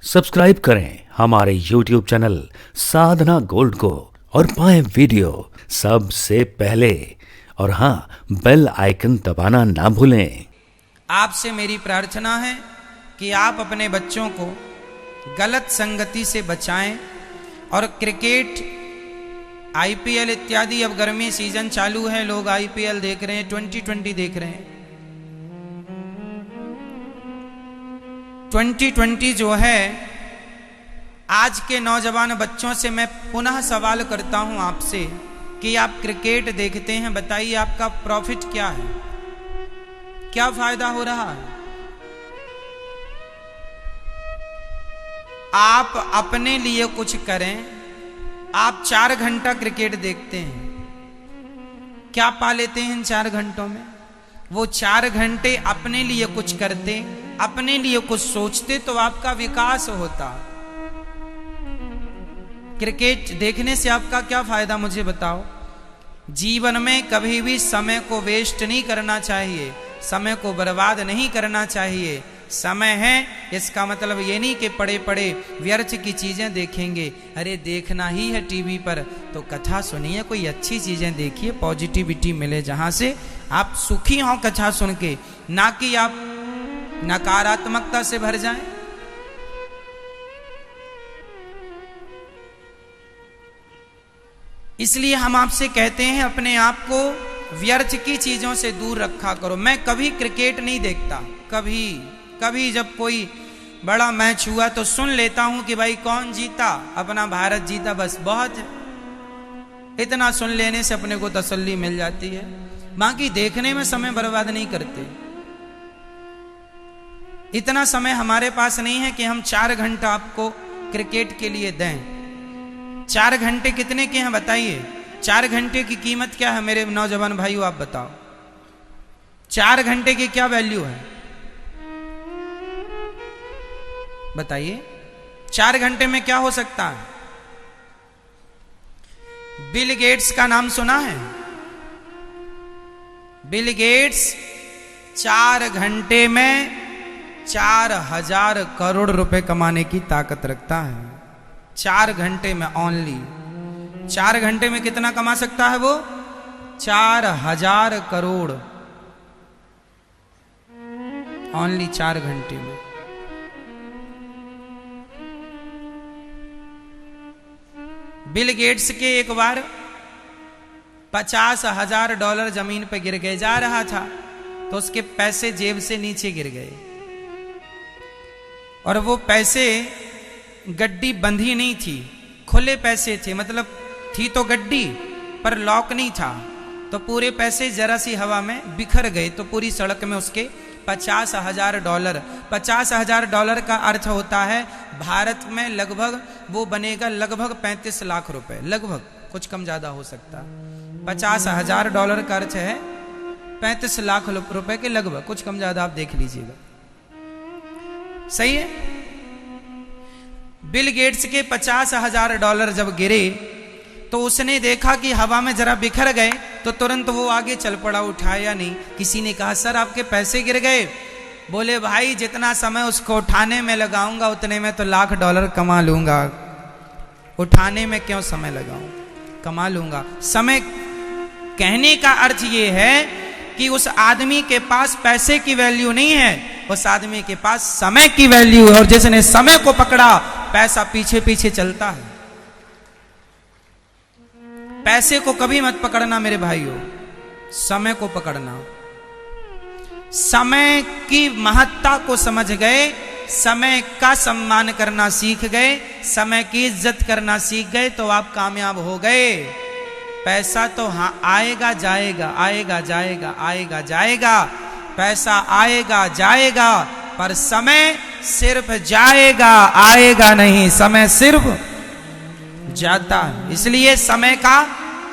Subscribe करें हमारे YouTube channel साधना gold को और पाएं वीडियो सबसे पहले। और हाँ, बेल आइकन दबाना ना भूलें। आपसे मेरी प्रार्थना है कि आप अपने बच्चों को गलत संगति से बचाएं और क्रिकेट, IPL इत्यादि, अब गर्मी सीजन चालू है, लोग IPL देख रहे हैं, 2020 देख रहे हैं। 2020 जो है, आज के नौजवान बच्चों से मैं पुनः सवाल करता हूं आपसे कि आप क्रिकेट देखते हैं, बताइए आपका प्रॉफिट क्या है, क्या फायदा हो रहा है? आप अपने लिए कुछ करें। आप 4 घंटा क्रिकेट देखते हैं, क्या पा लेते हैं इन 4 घंटों में? वो 4 घंटे अपने लिए कुछ करते, अपने लिए कुछ सोचते तो आपका विकास होता। क्रिकेट देखने से आपका क्या फायदा, मुझे बताओ। जीवन में कभी भी समय को वेस्ट नहीं करना चाहिए, समय को बर्बाद नहीं करना चाहिए। समय है, इसका मतलब ये नहीं कि पड़े पड़े व्यर्थ की चीजें देखेंगे। अरे देखना ही है टीवी पर तो कथा सुनिए, कोई अच्छी चीजें देखिए, पॉजिटिविटी मिले, जहां से आप सुखी हों कथा सुन के, ना कि आप नकारात्मकता से भर जाएं। इसलिए हम आपसे कहते हैं, अपने आप को व्यर्थ की चीजों से दूर रखा करो। मैं कभी क्रिकेट नहीं देखता, कभी जब कोई बड़ा मैच हुआ तो सुन लेता हूं कि भाई कौन जीता, अपना भारत जीता, बस बहुत है। इतना सुन लेने से अपने को तसल्ली मिल जाती है, बाकी देखने में समय बर्बाद नहीं करते। इतना समय हमारे पास नहीं है कि हम 4 घंटा आपको क्रिकेट के लिए दें। 4 घंटे कितने के हैं बताइए? 4 घंटे की कीमत क्या है मेरे नौजवान भाइयों, आप बताओ। 4 घंटे की क्या वैल्यू है बताइए? 4 घंटे में क्या हो सकता है? बिल गेट्स का नाम सुना है? बिल गेट्स 4 घंटे में 4000 करोड़ रुपए कमाने की ताकत रखता है। 4 घंटे में ओनली। 4 घंटे में कितना कमा सकता है वो? 4000 करोड़ ओनली 4 घंटे में। बिल गेट्स के एक बार $50,000 जमीन पे गिर गए, जा रहा था तो उसके पैसे जेब से नीचे गिर गए, और वो पैसे, गड्डी बंधी नहीं थी, खुले पैसे थे, मतलब थी तो गड्डी पर लॉक नहीं था, तो पूरे पैसे जरा सी हवा में बिखर गए। तो पूरी सड़क में उसके $50,000। $50,000 का अर्थ होता है भारत में लगभग वो बनेगा लगभग 35 लाख रुपए, लगभग, कुछ कम ज्यादा हो सकता। $50,000 का अर्थ है 35 लाख रुपए के लगभग, कुछ कम ज्यादा आप देख लीजिएगा, सही है। बिल गेट्स के $50,000 जब गिरे तो उसने देखा कि हवा में जरा बिखर गए, तो तुरंत वो आगे चल पड़ा, उठाया नहीं। किसी ने कहा सर आपके पैसे गिर गए। बोले भाई जितना समय उसको उठाने में लगाऊंगा उतने में तो $1,00,000 कमा लूंगा, उठाने में क्यों समय लगाऊं, कमा लूंगा। समय कहने का अर्थ ये है कि उस आदमी के पास पैसे की वैल्यू नहीं है, उस आदमी के पास समय की वैल्यू है, और जिसने समय को पकड़ा पैसा पीछे पीछे चलता है। पैसे को कभी मत पकड़ना मेरे भाइयों, समय को पकड़ना। समय की महत्ता को समझ गए, समय का सम्मान करना सीख गए, समय की इज्जत करना सीख गए तो आप कामयाब हो गए। पैसा तो हाँ आएगा जाएगा, आएगा जाएगा, आएगा जाएगा, पैसा आएगा जाएगा, पर समय सिर्फ जाएगा, आएगा नहीं। समय सिर्फ जाता है, इसलिए समय का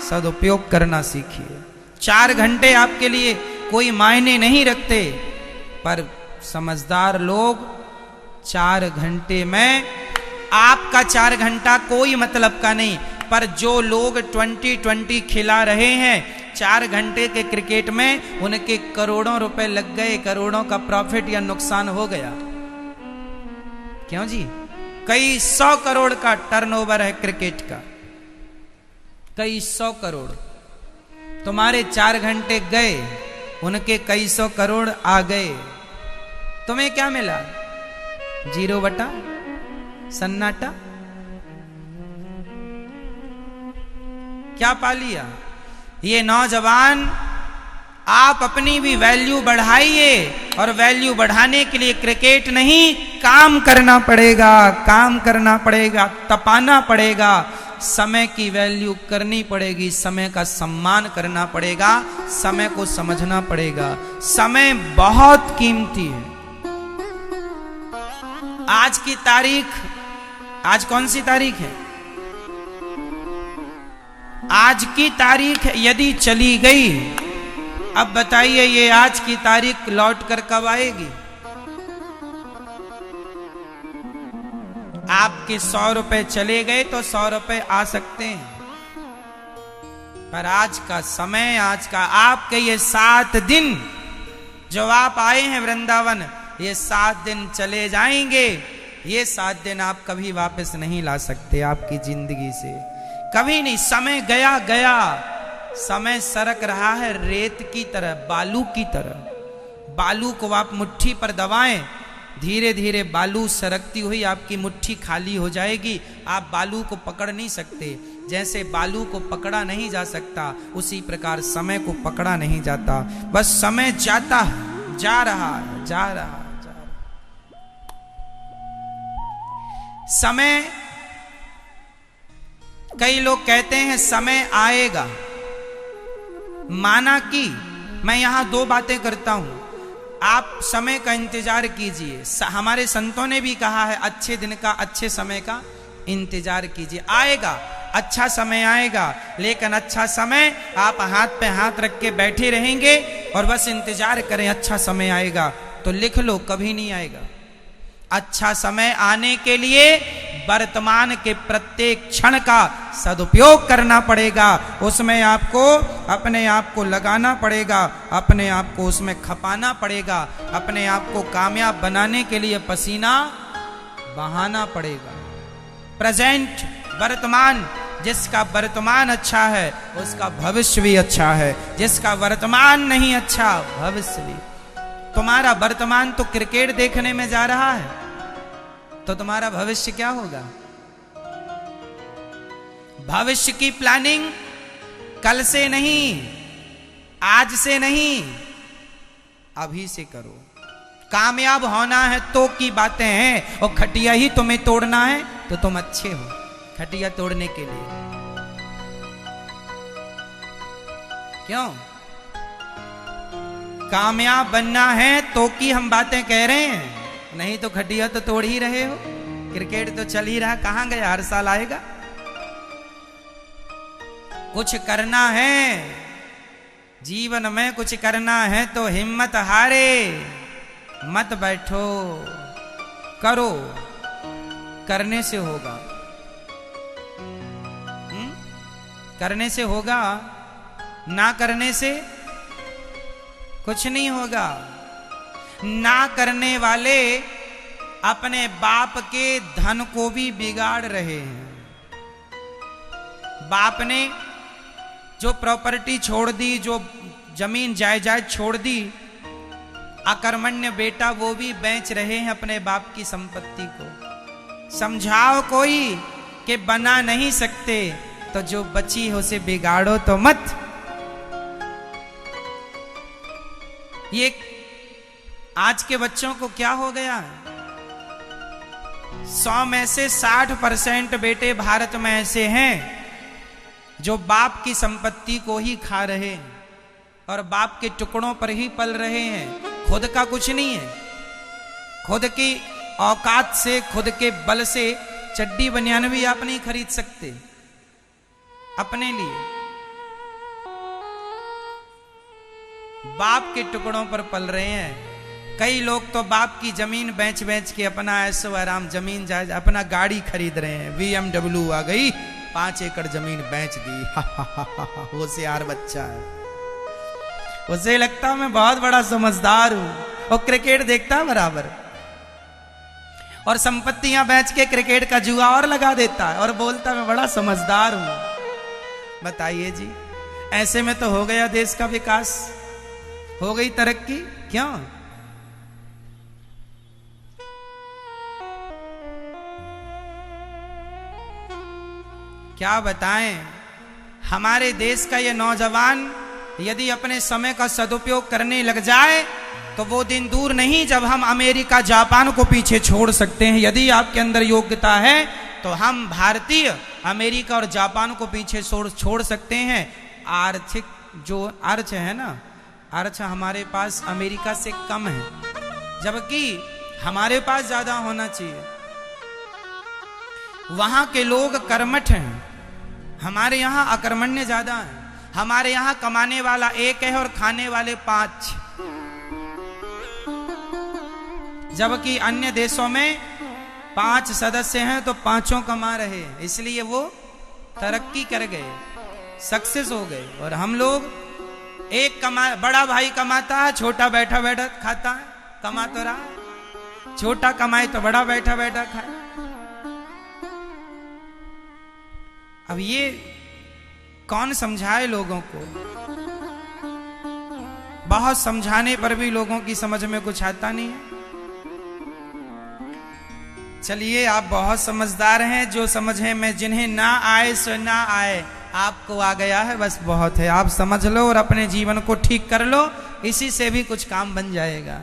सदुपयोग करना सीखिए। 4 घंटे आपके लिए कोई मायने नहीं रखते, पर समझदार लोग 4 घंटे में, आपका 4 घंटा कोई मतलब का नहीं, पर जो लोग 2020 खिला रहे हैं 4 घंटे के क्रिकेट में, उनके करोड़ों रुपए लग गए, करोड़ों का प्रॉफिट या नुकसान हो गया। क्यों जी? कई 100 करोड़ का टर्नओवर है क्रिकेट का, कई 100 करोड़। तुम्हारे 4 घंटे गए, उनके कई 100 करोड़ आ गए, तुम्हें क्या मिला? 0 बटा सन्नाटा। क्या पा लिया? ये नौजवान, आप अपनी भी वैल्यू बढ़ाइए, और वैल्यू बढ़ाने के लिए क्रिकेट नहीं, काम करना पड़ेगा, काम करना पड़ेगा, तपाना पड़ेगा, समय की वैल्यू करनी पड़ेगी, समय का सम्मान करना पड़ेगा, समय को समझना पड़ेगा। समय बहुत कीमती है। आज की तारीख, आज कौन सी तारीख है? आज की तारीख यदि चली गई, अब बताइए ये आज की तारीख लौट कर कब आएगी? आपके 100 रुपए चले गए तो 100 रुपए आ सकते हैं, पर आज का समय, आज का आपके ये 7 दिन जो आप आए हैं वृंदावन, ये 7 दिन चले जाएंगे। ये 7 दिन आप कभी वापस नहीं ला सकते आपकी जिंदगी से, कभी नहीं। समय गया गया, समय सरक रहा है रेत की तरह, बालू की तरह। बालू को आप मुट्ठी पर दबाएं, धीरे धीरे बालू सरकती हुई आपकी मुट्ठी खाली हो जाएगी। आप बालू को पकड़ नहीं सकते। जैसे बालू को पकड़ा नहीं जा सकता, उसी प्रकार समय को पकड़ा नहीं जाता। बस समय जाता है, जा रहा है, जा रहा है, जा रहा है। समय, कई लोग कहते हैं समय आएगा। माना कि मैं यहां 2 बातें करता हूं, आप समय का इंतजार कीजिए। हमारे संतों ने भी कहा है, अच्छे दिन का, अच्छे समय का इंतजार कीजिए। आएगा, अच्छा समय आएगा, लेकिन अच्छा समय आप हाथ पे हाथ रख के बैठे रहेंगे और बस इंतजार करें अच्छा समय आएगा, तो लिख लो कभी नहीं आएगा। अच्छा समय आने के लिए वर्तमान के प्रत्येक क्षण का सदुपयोग करना पड़ेगा। उसमें आपको अपने आप को लगाना पड़ेगा, अपने आप को उसमें खपाना पड़ेगा, अपने आप को कामयाब बनाने के लिए पसीना बहाना पड़ेगा। प्रेजेंट, वर्तमान, जिसका वर्तमान अच्छा है उसका भविष्य भी अच्छा है, जिसका वर्तमान नहीं अच्छा भविष्य भी। तुम्हारा वर्तमान तो क्रिकेट देखने में जा रहा है, तो तुम्हारा भविष्य क्या होगा? भविष्य की प्लानिंग कल से नहीं, आज से नहीं, अभी से करो। कामयाब होना है तो की बातें हैं, और खटिया ही तुम्हें तोड़ना है तो तुम अच्छे हो खटिया तोड़ने के लिए। क्यों? कामयाब बनना है तो की हम बातें कह रहे हैं, नहीं तो खटिया तो तोड़ ही रहे हो। क्रिकेट तो चल ही रहा, कहां गया? हर साल आएगा। कुछ करना है जीवन में, कुछ करना है तो हिम्मत हारे मत बैठो, करो, करने से होगा। करने से होगा, ना करने से कुछ नहीं होगा। ना करने वाले अपने बाप के धन को भी बिगाड़ रहे हैं। बाप ने जो प्रॉपर्टी छोड़ दी, जो जमीन जायदाद छोड़ दी, अकर्मण्य बेटा वो भी बेच रहे हैं अपने बाप की संपत्ति को। समझाओ कोई कि बना नहीं सकते, तो जो बची है उसे बिगाड़ो तो मत। ये आज के बच्चों को क्या हो गया? 100 में से 60% बेटे भारत में ऐसे हैं जो बाप की संपत्ति को ही खा रहे हैं और बाप के टुकड़ों पर ही पल रहे हैं। खुद का कुछ नहीं है। खुद की औकात से, खुद के बल से चड्डी बनियान भी आप नहीं खरीद सकते अपने लिए। बाप के टुकड़ों पर पल रहे हैं। कई लोग तो बाप की जमीन बेच बेच के अपना ऐशो आराम, जमीन जायज, अपना गाड़ी खरीद रहे हैं। BMW आ गई, 5 एकड़ जमीन बेच दी। होशियार बच्चा है, उसे लगता मैं बहुत बड़ा समझदार हूं, और क्रिकेट देखता बराबर। और संपत्तियां बेच के क्रिकेट का जुआ और लगा देता है और बोलता मैं बड़ा समझदार हूं। बताइए जी, ऐसे में तो हो गया देश का विकास, हो गई तरक्की। क्यों? क्या बताएं, हमारे देश का ये नौजवान यदि अपने समय का सदुपयोग करने लग जाए तो वो दिन दूर नहीं जब हम अमेरिका जापान को पीछे छोड़ सकते हैं। यदि आपके अंदर योग्यता है तो हम भारतीय अमेरिका और जापान को पीछे छोड़ सकते हैं। आर्थिक जो अर्थ है ना, अर्थ हमारे पास अमेरिका से कम है, जबकि हमारे पास ज्यादा होना चाहिए। वहां के लोग कर्मठ हैं, हमारे यहां अकर्मण्य ज्यादा है। हमारे यहां कमाने वाला एक है और खाने वाले 5, जबकि अन्य देशों में 5 सदस्य हैं तो 5 कमा रहे हैं, इसलिए वो तरक्की कर गए, सक्सेस हो गए। और हम लोग बड़ा भाई कमाता है, छोटा बैठा बैठा खाता है, कमा तो रहा, छोटा कमाए तो बड़ा बैठा बैठा खाए। अब ये कौन समझाए लोगों को? बहुत समझाने पर भी लोगों की समझ में कुछ आता नहीं है। चलिए, आप बहुत समझदार हैं, जो समझे में जिन्हें ना आए सो ना आए, आपको आ गया है बस बहुत है। आप समझ लो और अपने जीवन को ठीक कर लो, इसी से भी कुछ काम बन जाएगा।